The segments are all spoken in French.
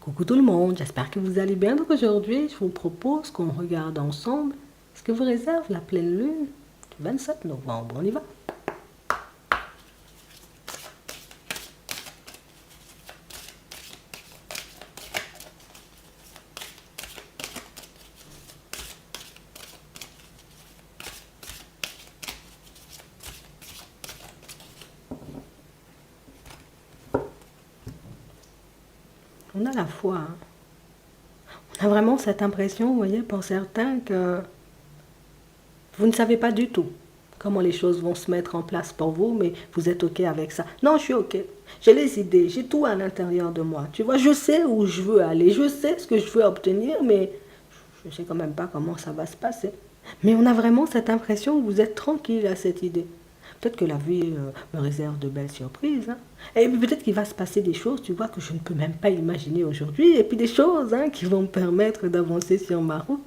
Coucou tout le monde, j'espère que vous allez bien. Donc aujourd'hui, je vous propose qu'on regarde ensemble ce que vous réserve la pleine lune du 27 novembre. On y va? On a la foi. On a vraiment cette impression, vous voyez, pour certains, que vous ne savez pas du tout comment les choses vont se mettre en place pour vous, mais vous êtes OK avec ça. Non, je suis OK. J'ai les idées, j'ai tout à l'intérieur de moi. Tu vois, je sais où je veux aller, je sais ce que je veux obtenir, mais je ne sais quand même pas comment ça va se passer. Mais on a vraiment cette impression que vous êtes tranquille à cette idée. Peut-être que la vie me réserve de belles surprises. Hein. Et peut-être qu'il va se passer des choses, tu vois, que je ne peux même pas imaginer aujourd'hui. Et puis des choses qui vont me permettre d'avancer sur ma route.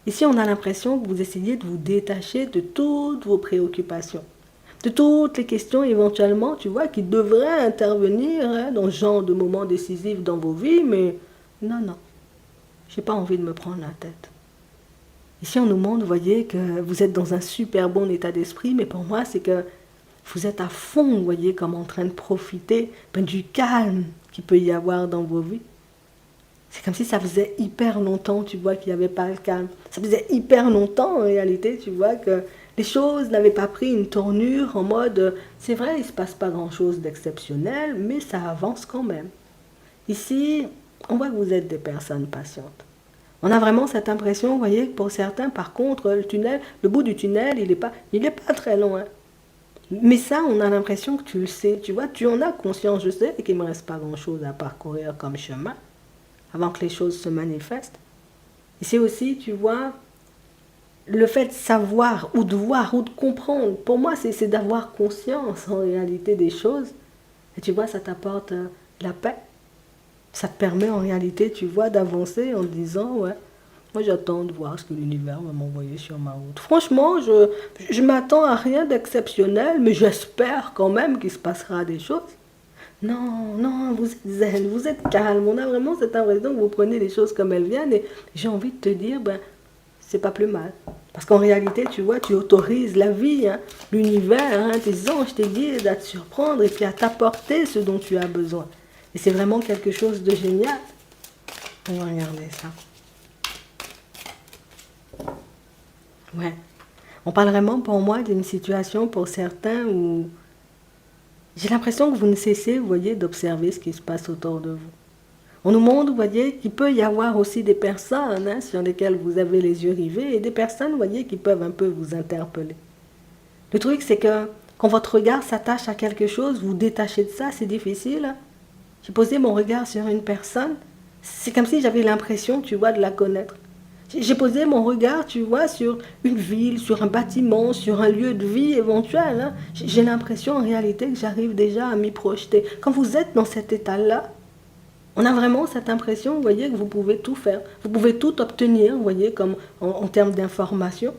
Ici, on a l'impression que vous essayez de vous détacher de toutes vos préoccupations. De toutes les questions éventuellement, tu vois, qui devraient intervenir dans ce genre de moments décisifs dans vos vies. Mais non, non, j'ai pas envie de me prendre la tête. Ici, on nous montre, vous voyez, que vous êtes dans un super bon état d'esprit, mais pour moi, c'est que vous êtes à fond, vous voyez, comme en train de profiter du calme qu'il peut y avoir dans vos vies. C'est comme si ça faisait hyper longtemps, tu vois, qu'il n'y avait pas le calme. Ça faisait hyper longtemps, en réalité, tu vois, que les choses n'avaient pas pris une tournure en mode, c'est vrai, il ne se passe pas grand-chose d'exceptionnel, mais ça avance quand même. Ici, on voit que vous êtes des personnes patientes. On a vraiment cette impression, vous voyez, que pour certains, par contre, le bout du tunnel, il est pas très loin. Mais ça, on a l'impression que tu le sais, tu vois, tu en as conscience, je sais, et qu'il ne me reste pas grand-chose à parcourir comme chemin avant que les choses se manifestent. Et c'est aussi, tu vois, le fait de savoir ou de voir ou de comprendre, pour moi, c'est d'avoir conscience en réalité des choses. Et tu vois, ça t'apporte la paix. Ça te permet en réalité, tu vois, d'avancer en disant, ouais, moi j'attends de voir ce que l'univers va m'envoyer sur ma route. Franchement, je m'attends à rien d'exceptionnel, mais j'espère quand même qu'il se passera des choses. Non, non, vous êtes zen, vous êtes calme. On a vraiment cette impression que vous prenez les choses comme elles viennent. Et j'ai envie de te dire, ben, c'est pas plus mal. Parce qu'en réalité, tu vois, tu autorises la vie, l'univers, tes anges, tes guides à te surprendre et puis à t'apporter ce dont tu as besoin. Et c'est vraiment quelque chose de génial. On va regarder ça. Ouais. On parle vraiment pour moi d'une situation pour certains où j'ai l'impression que vous ne cessez, vous voyez, d'observer ce qui se passe autour de vous. On nous montre, vous voyez, qu'il peut y avoir aussi des personnes sur lesquelles vous avez les yeux rivés et des personnes, vous voyez, qui peuvent un peu vous interpeller. Le truc, c'est que quand votre regard s'attache à quelque chose, vous détachez de ça, c'est difficile. J'ai posé mon regard sur une personne, c'est comme si j'avais l'impression, tu vois, de la connaître. J'ai posé mon regard, tu vois, sur une ville, sur un bâtiment, sur un lieu de vie éventuel. J'ai l'impression en réalité que j'arrive déjà à m'y projeter. Quand vous êtes dans cet état-là, on a vraiment cette impression, vous voyez, que vous pouvez tout faire. Vous pouvez tout obtenir, vous voyez, comme en termes d'information.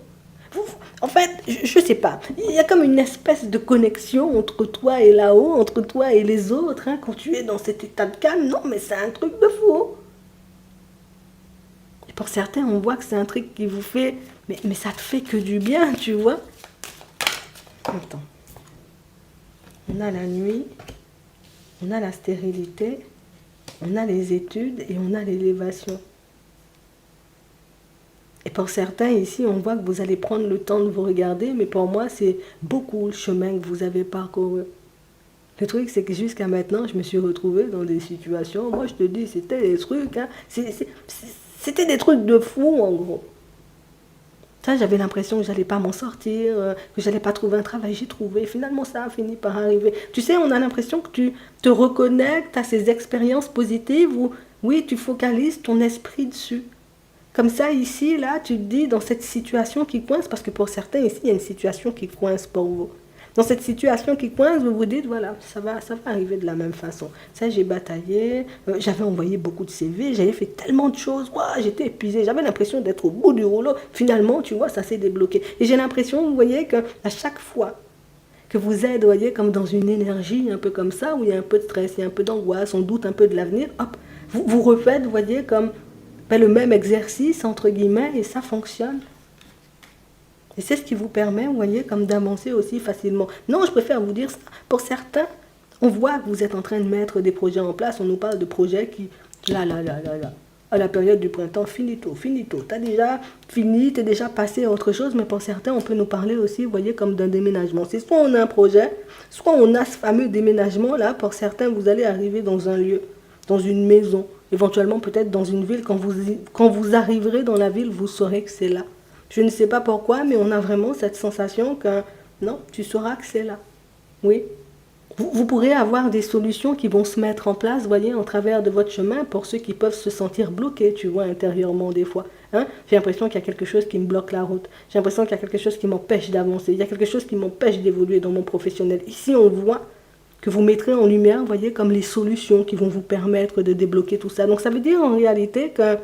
En fait, je ne sais pas, il y a comme une espèce de connexion entre toi et là-haut, entre toi et les autres, quand tu es dans cet état de calme. Non, mais c'est un truc de fou. Et pour certains, on voit que c'est un truc qui vous fait... Mais ça te fait que du bien, tu vois. Attends. On a la nuit, on a la stérilité, on a les études et on a l'élévation. Et pour certains ici, on voit que vous allez prendre le temps de vous regarder, mais pour moi, c'est beaucoup le chemin que vous avez parcouru. Le truc, c'est que jusqu'à maintenant, je me suis retrouvée dans des situations, moi je te dis, c'était des trucs, c'était des trucs de fou en gros. Ça, j'avais l'impression que j'allais pas m'en sortir, que j'allais pas trouver un travail, j'ai trouvé. Finalement, ça a fini par arriver. Tu sais, on a l'impression que tu te reconnectes à ces expériences positives où, oui, tu focalises ton esprit dessus. Comme ça, ici, là, tu te dis, dans cette situation qui coince, parce que pour certains, ici, il y a une situation qui coince pour vous. Dans cette situation qui coince, vous vous dites, voilà, ça va arriver de la même façon. Ça, j'ai bataillé, j'avais envoyé beaucoup de CV, j'avais fait tellement de choses, j'étais épuisée, j'avais l'impression d'être au bout du rouleau. Finalement, tu vois, ça s'est débloqué. Et j'ai l'impression, vous voyez, qu'à chaque fois que vous êtes, vous voyez, comme dans une énergie un peu comme ça, où il y a un peu de stress, il y a un peu d'angoisse, on doute un peu de l'avenir, hop, Vous refaites, vous voyez, comme le même exercice, entre guillemets, et ça fonctionne. Et c'est ce qui vous permet, vous voyez, comme d'avancer aussi facilement. Non, je préfère vous dire ça. Pour certains, on voit que vous êtes en train de mettre des projets en place. On nous parle de projets qui, là, à la période du printemps, finito. T'as déjà fini, t'es déjà passé à autre chose, mais pour certains, on peut nous parler aussi, vous voyez, comme d'un déménagement. C'est soit on a un projet, soit on a ce fameux déménagement-là. Pour certains, vous allez arriver dans un lieu, dans une maison, éventuellement peut-être dans une ville. Quand vous arriverez dans la ville, vous saurez que c'est là. Je ne sais pas pourquoi, mais on a vraiment cette sensation que non, tu sauras que c'est là. Oui. Vous pourrez avoir des solutions qui vont se mettre en place, voyez, en travers de votre chemin pour ceux qui peuvent se sentir bloqués, tu vois, intérieurement des fois. Hein? J'ai l'impression qu'il y a quelque chose qui me bloque la route. J'ai l'impression qu'il y a quelque chose qui m'empêche d'avancer. Il y a quelque chose qui m'empêche d'évoluer dans mon professionnel. Ici, on voit que vous mettrez en lumière, voyez, comme les solutions qui vont vous permettre de débloquer tout ça. Donc ça veut dire en réalité que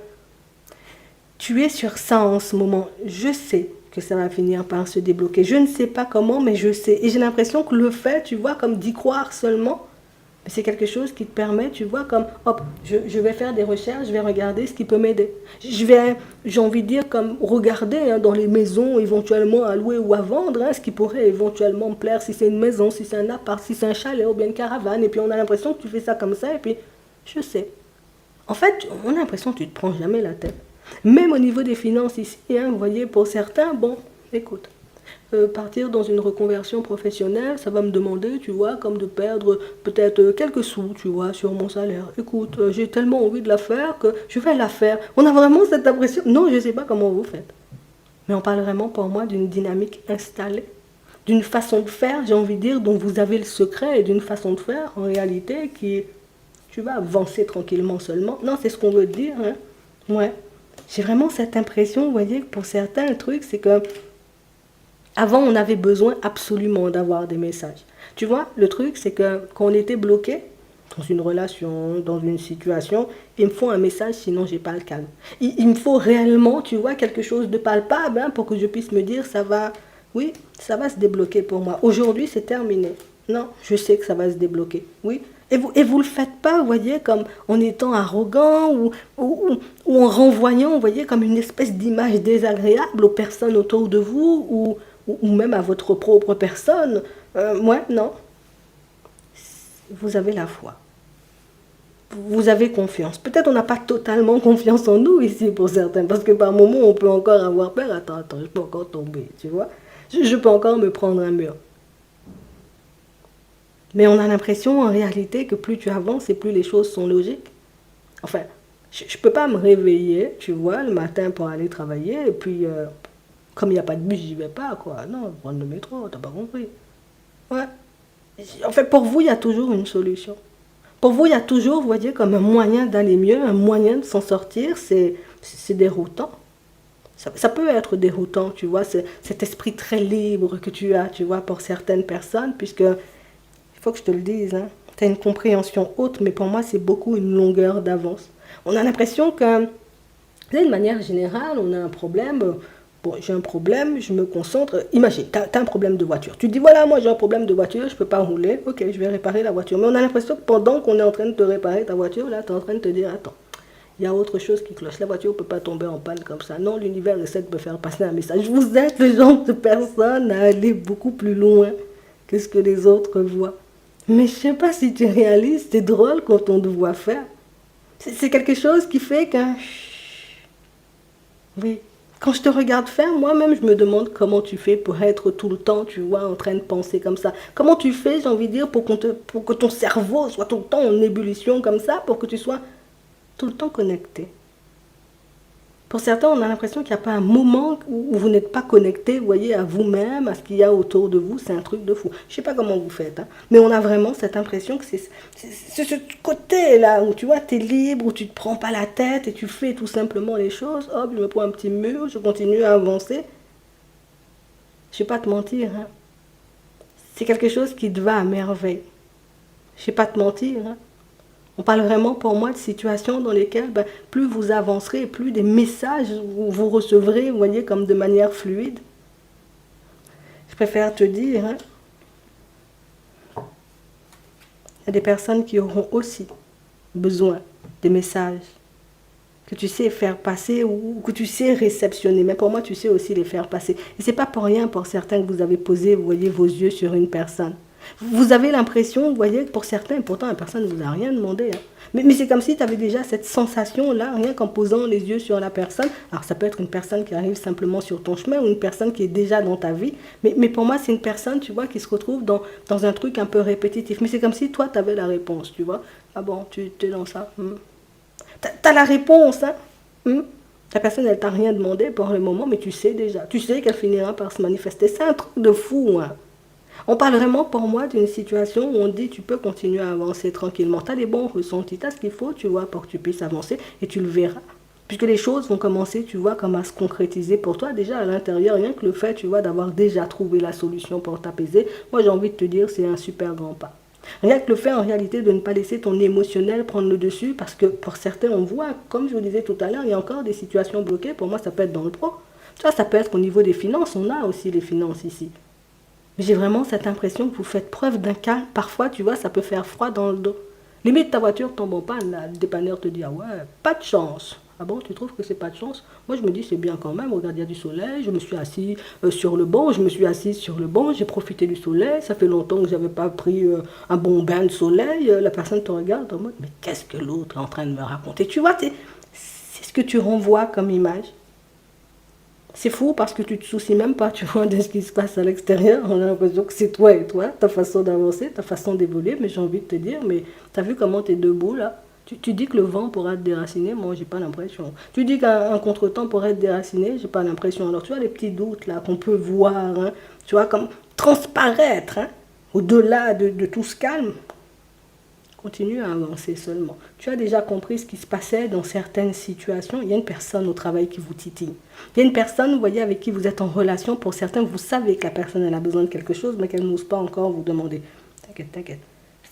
tu es sur ça en ce moment. Je sais que ça va finir par se débloquer. Je ne sais pas comment, mais je sais. Et j'ai l'impression que le fait, tu vois, comme d'y croire seulement, c'est quelque chose qui te permet, tu vois, comme, hop, je vais faire des recherches, je vais regarder ce qui peut m'aider. J'ai envie de dire, comme regarder hein, dans les maisons éventuellement à louer ou à vendre, hein, ce qui pourrait éventuellement me plaire, si c'est une maison, si c'est un appart, si c'est un chalet ou bien une caravane. Et puis on a l'impression que tu fais ça comme ça, et puis je sais. En fait, on a l'impression que tu ne te prends jamais la tête. Même au niveau des finances ici, hein, vous voyez, pour certains, bon, écoute, partir dans une reconversion professionnelle, ça va me demander, tu vois, comme de perdre peut-être quelques sous, tu vois, sur mon salaire. Écoute, j'ai tellement envie de la faire que je vais la faire. On a vraiment cette impression. Non, je ne sais pas comment vous faites. Mais on parle vraiment pour moi d'une dynamique installée, d'une façon de faire, j'ai envie de dire, dont vous avez le secret et d'une façon de faire, en réalité, qui, tu vas avancer tranquillement seulement. Non, c'est ce qu'on veut te dire, hein. Ouais. J'ai vraiment cette impression, vous voyez, que pour certains, le truc, c'est que avant, on avait besoin absolument d'avoir des messages. Tu vois, le truc, c'est que quand on était bloqué dans une relation, dans une situation, il me faut un message, sinon j'ai pas le calme. Il me faut réellement, tu vois, quelque chose de palpable hein, pour que je puisse me dire, ça va, oui, ça va se débloquer pour moi. Aujourd'hui, c'est terminé. Non, je sais que ça va se débloquer. Oui. Et vous le faites pas, vous voyez, comme en étant arrogant ou en renvoyant, vous voyez, comme une espèce d'image désagréable aux personnes autour de vous ou même à votre propre personne. Moi, non. Vous avez la foi. Vous avez confiance. Peut-être on n'a pas totalement confiance en nous ici pour certains, parce que par moments on peut encore avoir peur. Attends, je peux encore tomber, tu vois. Je peux encore me prendre un mur. Mais on a l'impression en réalité que plus tu avances et plus les choses sont logiques. Enfin, je ne peux pas me réveiller, tu vois, le matin pour aller travailler, et puis comme il n'y a pas de bus, j'y vais pas, quoi. Non, prendre le métro, t'as pas compris. Ouais. En fait, pour vous, il y a toujours une solution. Pour vous, il y a toujours, vous voyez, comme un moyen d'aller mieux, un moyen de s'en sortir, c'est déroutant. Ça peut être déroutant, tu vois, cet esprit très libre que tu as, tu vois, pour certaines personnes, puisque, il faut que je te le dise, hein, tu as une compréhension haute, mais pour moi, c'est beaucoup une longueur d'avance. On a l'impression que, d'une manière générale, on a un problème. Bon, j'ai un problème, je me concentre. Imagine, tu as un problème de voiture. Tu te dis, voilà, moi j'ai un problème de voiture, je ne peux pas rouler. Ok, je vais réparer la voiture. Mais on a l'impression que pendant qu'on est en train de te réparer ta voiture, là, tu es en train de te dire, attends, il y a autre chose qui cloche. La voiture ne peut pas tomber en panne comme ça. Non, l'univers essaie de me faire passer un message. Vous êtes le genre de personne à aller beaucoup plus loin que ce que les autres voient. Mais je ne sais pas si tu réalises, c'est drôle quand on te voit faire. C'est quelque chose qui fait que... Oui. Quand je te regarde faire, moi-même, je me demande comment tu fais pour être tout le temps, tu vois, en train de penser comme ça. Comment tu fais, j'ai envie de dire, pour que ton cerveau soit tout le temps en ébullition comme ça, pour que tu sois tout le temps connecté. Pour certains, on a l'impression qu'il n'y a pas un moment où vous n'êtes pas connecté, vous voyez, à vous-même, à ce qu'il y a autour de vous. C'est un truc de fou. Je ne sais pas comment vous faites, hein, mais on a vraiment cette impression que c'est ce côté-là où tu vois, tu es libre, où tu ne te prends pas la tête et tu fais tout simplement les choses. Hop, je me prends un petit mur, je continue à avancer. Je ne vais pas te mentir, hein. C'est quelque chose qui te va à merveille. Je ne vais pas te mentir, hein. On parle vraiment pour moi de situations dans lesquelles plus vous avancerez, plus des messages vous recevrez, vous voyez, comme de manière fluide. Je préfère te dire, hein, il y a des personnes qui auront aussi besoin des messages que tu sais faire passer ou que tu sais réceptionner. Mais pour moi, tu sais aussi les faire passer. Et c'est pas pour rien pour certains que vous avez posé, vous voyez, vos yeux sur une personne. Vous avez l'impression, vous voyez, pour certains, pourtant la personne ne vous a rien demandé. Hein. Mais c'est comme si tu avais déjà cette sensation-là, rien qu'en posant les yeux sur la personne. Alors ça peut être une personne qui arrive simplement sur ton chemin ou une personne qui est déjà dans ta vie. Mais pour moi, c'est une personne, tu vois, qui se retrouve dans un truc un peu répétitif. Mais c'est comme si toi, tu avais la réponse, tu vois. Ah bon, tu es dans ça. T'as la réponse, hein. La personne, elle t'a rien demandé pour le moment, mais tu sais déjà. Tu sais qu'elle finira par se manifester. C'est un truc de fou, hein. On parle vraiment pour moi d'une situation où on dit tu peux continuer à avancer tranquillement. Tu as les bons ressentis, tu as ce qu'il faut, tu vois, pour que tu puisses avancer et tu le verras. Puisque les choses vont commencer, tu vois, comme à se concrétiser pour toi déjà à l'intérieur. Rien que le fait, tu vois, d'avoir déjà trouvé la solution pour t'apaiser, moi j'ai envie de te dire c'est un super grand pas. Rien que le fait en réalité de ne pas laisser ton émotionnel prendre le dessus, parce que pour certains on voit, comme je vous disais tout à l'heure, il y a encore des situations bloquées. Pour moi ça peut être dans le pro. Tu vois, ça peut être au niveau des finances, on a aussi les finances ici. J'ai vraiment cette impression que vous faites preuve d'un calme. Parfois, tu vois, ça peut faire froid dans le dos. Limite, ta voiture tombe en panne, le dépanneur te dit, ah ouais, pas de chance. Ah bon, tu trouves que c'est pas de chance? Moi, je me dis, c'est bien quand même. Regarde, il y a du soleil. Je me suis assis sur le banc. Je me suis assise sur le banc. J'ai profité du soleil. Ça fait longtemps que j'avais pas pris un bon bain de soleil. La personne te regarde en mode, mais qu'est-ce que l'autre est en train de me raconter? Tu vois, c'est ce que tu renvoies comme image. C'est fou parce que tu te soucies même pas, tu vois, de ce qui se passe à l'extérieur. On a l'impression que c'est toi et toi, ta façon d'avancer, ta façon d'évoluer. Mais j'ai envie de te dire, mais t'as vu comment t'es debout là? Tu dis que le vent pourra te déraciner, moi j'ai pas l'impression. Tu dis qu'un contretemps pourrait te déraciner, j'ai pas l'impression. Alors tu vois les petits doutes là qu'on peut voir, hein, tu vois, comme transparaître, hein, au-delà de tout ce calme. Continue à avancer seulement. Tu as déjà compris ce qui se passait dans certaines situations. Il y a une personne au travail qui vous titille. Il y a une personne, vous voyez, avec qui vous êtes en relation. Pour certains, vous savez que la personne elle a besoin de quelque chose, mais qu'elle n'ose pas encore vous demander. T'inquiète, t'inquiète.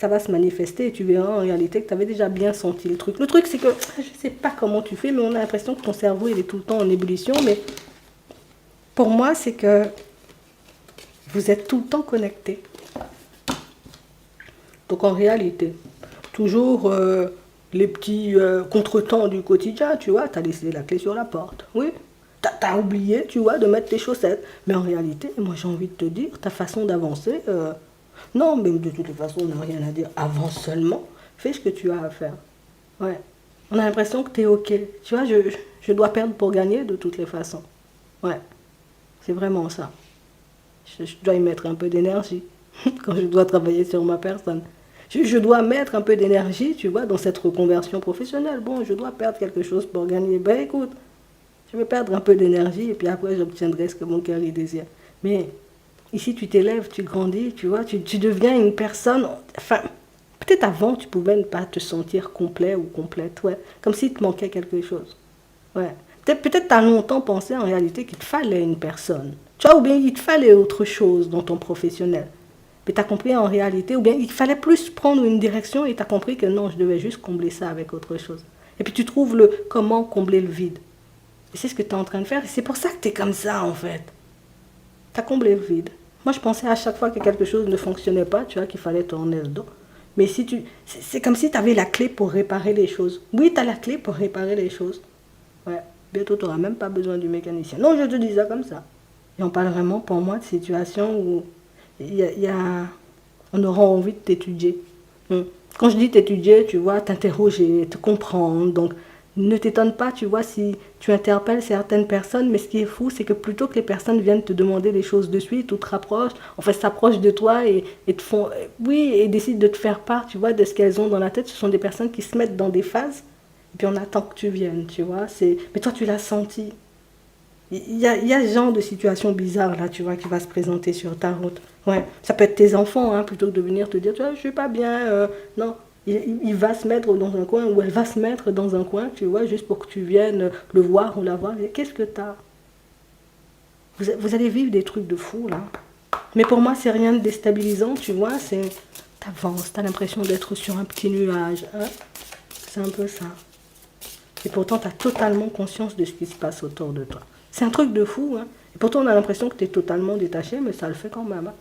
Ça va se manifester et tu verras en réalité que tu avais déjà bien senti le truc. Le truc, c'est que je ne sais pas comment tu fais, mais on a l'impression que ton cerveau il est tout le temps en ébullition. Mais pour moi, c'est que vous êtes tout le temps connectés. Donc en réalité, toujours les petits contretemps du quotidien, tu vois, tu as laissé la clé sur la porte, oui. Tu as oublié, tu vois, de mettre tes chaussettes. Mais en réalité, moi j'ai envie de te dire, ta façon d'avancer, non, mais de toute façon, on n'a rien à dire. Avance seulement, fais ce que tu as à faire. Ouais. On a l'impression que tu es OK. Tu vois, je dois perdre pour gagner de toutes les façons. Ouais, c'est vraiment ça. Je dois y mettre un peu d'énergie quand je dois travailler sur ma personne. Je dois mettre un peu d'énergie, tu vois, dans cette reconversion professionnelle. Bon, je dois perdre quelque chose pour gagner. Ben écoute, je vais perdre un peu d'énergie et puis après j'obtiendrai ce que mon cœur y désire. Mais ici, tu t'élèves, tu grandis, tu vois, tu deviens une personne. Enfin, peut-être avant, tu pouvais ne pas te sentir complet ou complète, ouais. Comme s'il te manquait quelque chose. Ouais. Peut-être tu as longtemps pensé en réalité qu'il te fallait une personne. Tu vois, ou bien il te fallait autre chose dans ton professionnel. Mais tu as compris en réalité, ou bien il fallait plus prendre une direction et tu as compris que non, je devais juste combler ça avec autre chose. Et puis tu trouves le comment combler le vide. Et c'est ce que tu es en train de faire. Et c'est pour ça que tu es comme ça en fait. Tu as comblé le vide. Moi je pensais à chaque fois que quelque chose ne fonctionnait pas, tu vois, qu'il fallait tourner le dos. Mais si c'est comme si tu avais la clé pour réparer les choses. Oui, tu as la clé pour réparer les choses. Ouais. Bientôt, tu n'auras même pas besoin du mécanicien. Non, je te dis ça comme ça. Et on parle vraiment, pour moi, de situations où on aura envie de t'étudier. Quand je dis t'étudier, tu vois, t'interroger, te comprendre. Donc, ne t'étonne pas, tu vois, si tu interpelles certaines personnes. Mais ce qui est fou, c'est que plutôt que les personnes viennent te demander des choses de suite ou te rapprochent, en fait, s'approchent de toi et te font, oui, et décident de te faire part, tu vois, de ce qu'elles ont dans la tête. Ce sont des personnes qui se mettent dans des phases. Et puis on attend que tu viennes, tu vois. Mais toi, tu l'as senti. Il y a ce genre de situation bizarre, là, tu vois, qui va se présenter sur ta route. Ouais, ça peut être tes enfants, hein, plutôt que de venir te dire, tu vois, je suis pas bien. Non, il va se mettre dans un coin, ou elle va se mettre dans un coin, tu vois, juste pour que tu viennes le voir ou la voir. Qu'est-ce que t'as? Vous allez vivre des trucs de fou, là. Mais pour moi, c'est rien de déstabilisant, tu vois. T'avances, t'as l'impression d'être sur un petit nuage. Hein. C'est un peu ça. Et pourtant, tu as totalement conscience de ce qui se passe autour de toi. C'est un truc de fou, hein. Et pourtant, on a l'impression que tu es totalement détaché, mais ça le fait quand même. Hein.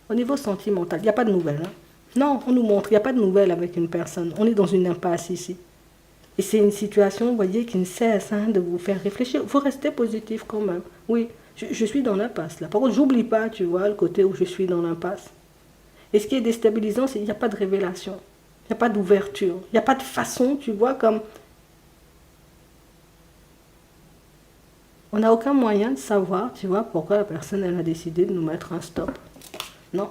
Au niveau sentimental, il n'y a pas de nouvelles. Hein. Non, on nous montre, il n'y a pas de nouvelles avec une personne. On est dans une impasse ici. Et c'est une situation, vous voyez, qui ne cesse de vous faire réfléchir. Vous restez positif quand même. Oui, je suis dans l'impasse là. Par contre, j'oublie pas, tu vois, le côté où je suis dans l'impasse. Et ce qui est déstabilisant, c'est qu'il n'y a pas de révélation. Il n'y a pas d'ouverture. Il n'y a pas de façon, tu vois, comme... On n'a aucun moyen de savoir, tu vois, pourquoi la personne, elle a décidé de nous mettre un stop. Non,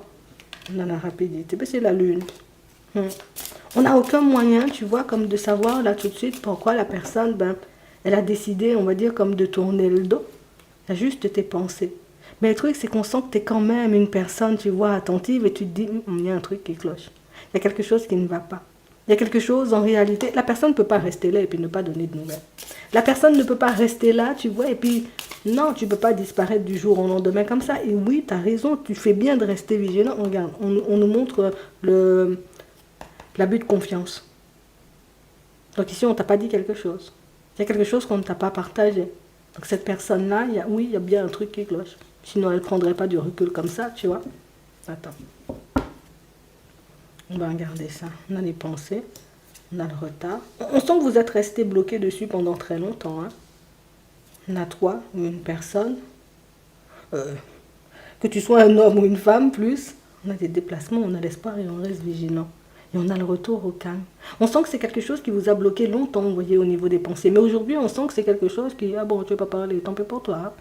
on a la rapidité. Mais c'est la lune. On n'a aucun moyen, tu vois, comme de savoir là tout de suite pourquoi la personne, elle a décidé, on va dire, comme de tourner le dos. Il y a juste tes pensées. Mais le truc, c'est qu'on sent que tu es quand même une personne, tu vois, attentive et tu te dis, il y a un truc qui cloche. Il y a quelque chose qui ne va pas. Il y a quelque chose, en réalité, la personne ne peut pas rester là et puis ne pas donner de nouvelles. La personne ne peut pas rester là, tu vois, et puis, non, tu ne peux pas disparaître du jour au lendemain comme ça. Et oui, tu as raison, tu fais bien de rester vigilant. Regarde, on nous montre l'abus de confiance. Donc ici, on ne t'a pas dit quelque chose. Il y a quelque chose qu'on ne t'a pas partagé. Donc cette personne-là, oui, il y a bien un truc qui cloche. Sinon, elle ne prendrait pas du recul comme ça, tu vois. Attends. On va regarder ça. On a les pensées. On a le retard. On sent que vous êtes resté bloqué dessus pendant très longtemps. Hein. On a toi ou une personne. Que tu sois un homme ou une femme, plus. On a des déplacements, on a l'espoir et on reste vigilant. Et on a le retour au calme. On sent que c'est quelque chose qui vous a bloqué longtemps, vous voyez, au niveau des pensées. Mais aujourd'hui, on sent que c'est quelque chose qui, ah bon, tu ne veux pas parler, tant pis pour toi. Hein.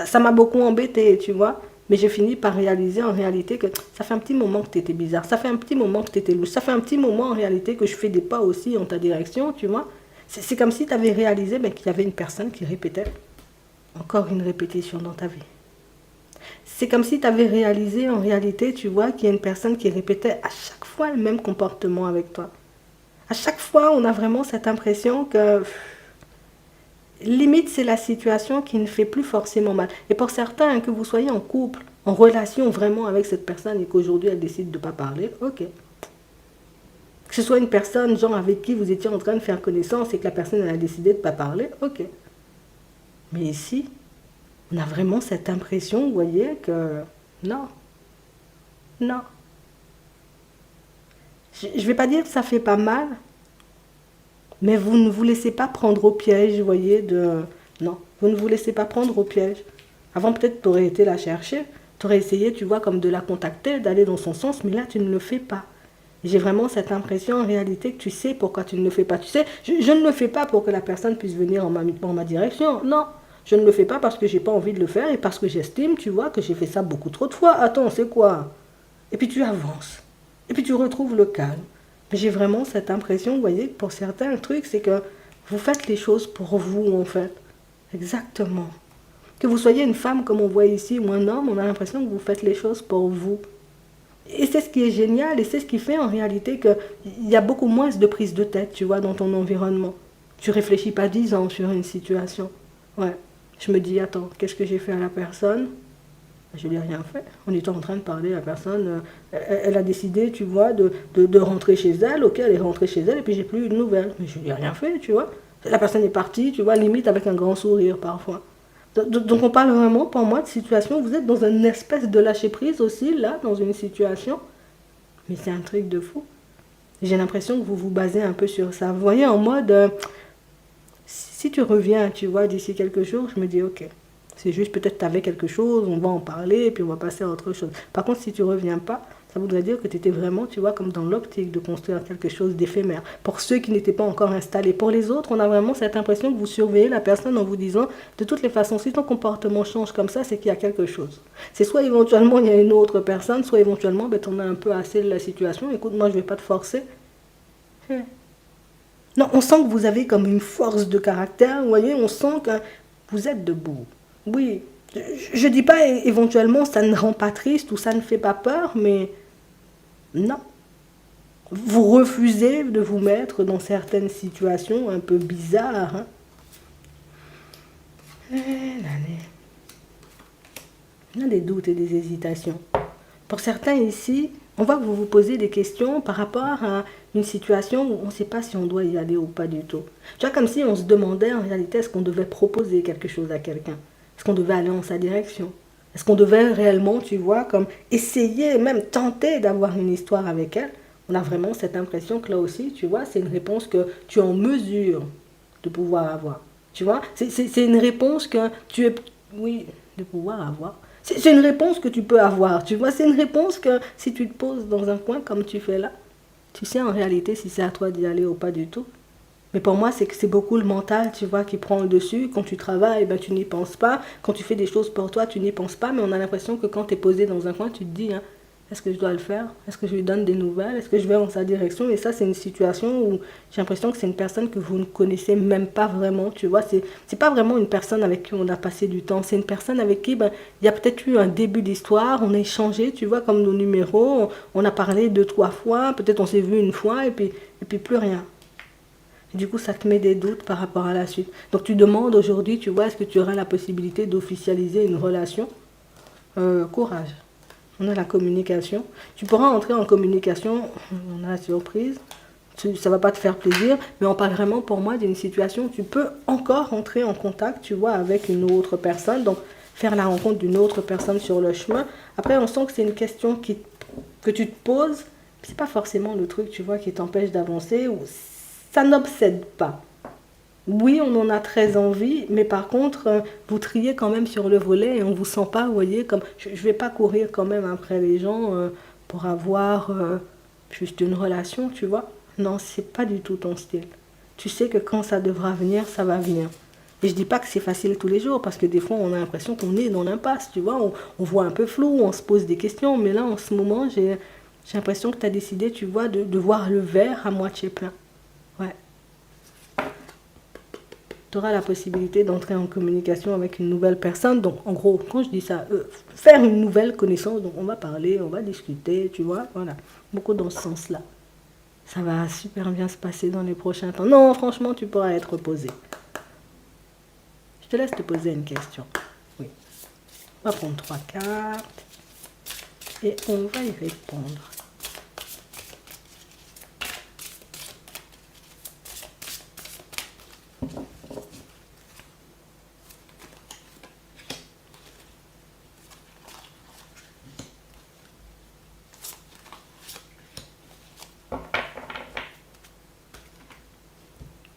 Ça m'a beaucoup embêté, tu vois. Mais j'ai fini par réaliser en réalité que ça fait un petit moment que tu étais bizarre. Ça fait un petit moment que tu étais louche. Ça fait un petit moment en réalité que je fais des pas aussi en ta direction, tu vois. C'est comme si tu avais réalisé qu'il y avait une personne qui répétait. Encore une répétition dans ta vie. C'est comme si tu avais réalisé en réalité, tu vois, qu'il y a une personne qui répétait à chaque fois le même comportement avec toi. À chaque fois, on a vraiment cette impression que limite, c'est la situation qui ne fait plus forcément mal. Et pour certains, que vous soyez en couple, en relation vraiment avec cette personne et qu'aujourd'hui elle décide de ne pas parler, ok. Que ce soit une personne, genre avec qui vous étiez en train de faire connaissance et que la personne elle a décidé de ne pas parler, ok. Mais ici, on a vraiment cette impression, vous voyez, que non, non. Je ne vais pas dire que ça fait pas mal, mais vous ne vous laissez pas prendre au piège, vous voyez, de... Non, vous ne vous laissez pas prendre au piège. Avant, peut-être, tu aurais été la chercher, tu aurais essayé, tu vois, comme de la contacter, d'aller dans son sens, mais là, tu ne le fais pas. J'ai vraiment cette impression, en réalité, que tu sais pourquoi tu ne le fais pas. Tu sais, je ne le fais pas pour que la personne puisse venir en ma direction, non. Je ne le fais pas parce que j'ai pas envie de le faire et parce que j'estime, tu vois, que j'ai fait ça beaucoup trop de fois. Attends, c'est quoi? Et puis tu avances. Et puis tu retrouves le calme. Mais j'ai vraiment cette impression, vous voyez, que pour certains, le truc, c'est que vous faites les choses pour vous, en fait. Exactement. Que vous soyez une femme, comme on voit ici, ou un homme, on a l'impression que vous faites les choses pour vous. Et c'est ce qui est génial, et c'est ce qui fait en réalité qu'il y a beaucoup moins de prise de tête, tu vois, dans ton environnement. Tu réfléchis pas 10 ans sur une situation. Ouais. Je me dis, attends, qu'est-ce que j'ai fait à la personne? Je lui ai rien fait. On était en train de parler, la personne, elle a décidé, tu vois, de rentrer chez elle. Ok, elle est rentrée chez elle et puis j'ai plus eu de nouvelles. Mais je lui ai rien fait, tu vois. La personne est partie, tu vois, limite avec un grand sourire parfois. Donc on parle vraiment, pour moi, de situation. Vous êtes dans une espèce de lâcher-prise aussi, là, dans une situation. Mais c'est un truc de fou. J'ai l'impression que vous vous basez un peu sur ça. Vous voyez, en mode... si tu reviens, tu vois, d'ici quelques jours, je me dis, ok, c'est juste peut-être tu avais quelque chose, on va en parler, et puis on va passer à autre chose. Par contre, si tu reviens pas, ça voudrait dire que tu étais vraiment, tu vois, comme dans l'optique de construire quelque chose d'éphémère. Pour ceux qui n'étaient pas encore installés. Pour les autres, on a vraiment cette impression que vous surveillez la personne en vous disant, de toutes les façons, si ton comportement change comme ça, c'est qu'il y a quelque chose. C'est soit éventuellement il y a une autre personne, soit éventuellement, tu en as un peu assez de la situation, écoute, moi je vais pas te forcer. Non, on sent que vous avez comme une force de caractère, vous voyez, on sent que vous êtes debout. Oui, je ne dis pas éventuellement ça ne rend pas triste ou ça ne fait pas peur, mais non. Vous refusez de vous mettre dans certaines situations un peu bizarres. Hein. On a des doutes et des hésitations. Pour certains ici, on voit que vous vous posez des questions par rapport à une situation où on ne sait pas si on doit y aller ou pas du tout. Tu vois, comme si on se demandait en réalité est-ce qu'on devait proposer quelque chose à quelqu'un. Est-ce qu'on devait aller en sa direction. Est-ce qu'on devait réellement, tu vois, comme essayer, même tenter d'avoir une histoire avec elle. On a vraiment cette impression que là aussi, tu vois, c'est une réponse que tu es en mesure de pouvoir avoir. Tu vois, c'est une réponse que tu es... Oui, de pouvoir avoir. C'est une réponse que tu peux avoir. Tu vois, c'est une réponse que si tu te poses dans un coin comme tu fais là, tu sais en réalité si c'est à toi d'y aller ou pas du tout. Mais pour moi, c'est que c'est beaucoup le mental, tu vois, qui prend le dessus. Quand tu travailles, ben, tu n'y penses pas. Quand tu fais des choses pour toi, tu n'y penses pas. Mais on a l'impression que quand tu es posé dans un coin, tu te dis, hein, est-ce que je dois le faire? Est-ce que je lui donne des nouvelles? Est-ce que je vais dans sa direction? Et ça, c'est une situation où j'ai l'impression que c'est une personne que vous ne connaissez même pas vraiment, tu vois. C'est pas vraiment une personne avec qui on a passé du temps. C'est une personne avec qui, ben, il y a peut-être eu un début d'histoire. On a échangé, tu vois, comme nos numéros. On a parlé deux, trois fois. Peut-être on s'est vu une fois et puis plus rien. Et du coup, ça te met des doutes par rapport à la suite. Donc tu demandes aujourd'hui, tu vois, est-ce que tu auras la possibilité d'officialiser une relation? Courage. On a la communication. Tu pourras entrer en communication, on a la surprise. Ça va pas te faire plaisir, mais on parle vraiment pour moi d'une situation où tu peux encore entrer en contact, tu vois, avec une autre personne. Donc faire la rencontre d'une autre personne sur le chemin. Après, on sent que c'est une question que tu te poses. C'est pas forcément le truc, tu vois, qui t'empêche d'avancer ou ça n'obsède pas. Oui, on en a très envie, mais par contre, vous triez quand même sur le volet et on vous sent pas, vous voyez, comme je vais pas courir quand même après les gens pour avoir juste une relation, tu vois. Non, c'est pas du tout ton style. Tu sais que quand ça devra venir, ça va venir. Et je dis pas que c'est facile tous les jours, parce que des fois, on a l'impression qu'on est dans l'impasse, tu vois. On voit un peu flou, on se pose des questions, mais là, en ce moment, j'ai l'impression que tu as décidé, tu vois, de voir le verre à moitié plein. Ouais. Tu auras la possibilité d'entrer en communication avec une nouvelle personne. Donc, en gros, quand je dis ça, faire une nouvelle connaissance, donc on va parler, on va discuter, tu vois, voilà. Beaucoup dans ce sens-là. Ça va super bien se passer dans les prochains temps. Non, franchement, tu pourras être posé. Je te laisse te poser une question. Oui. On va prendre 3 cartes et on va y répondre.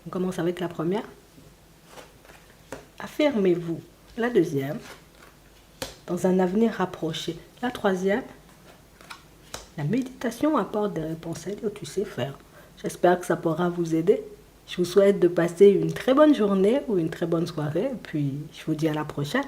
On commence avec la première. Affirmez-vous. La deuxième, dans un avenir rapproché. La troisième, la méditation apporte des réponses. Elle dit, oh, tu sais faire. J'espère que ça pourra vous aider. Je vous souhaite de passer une très bonne journée ou une très bonne soirée. Et puis, je vous dis à la prochaine.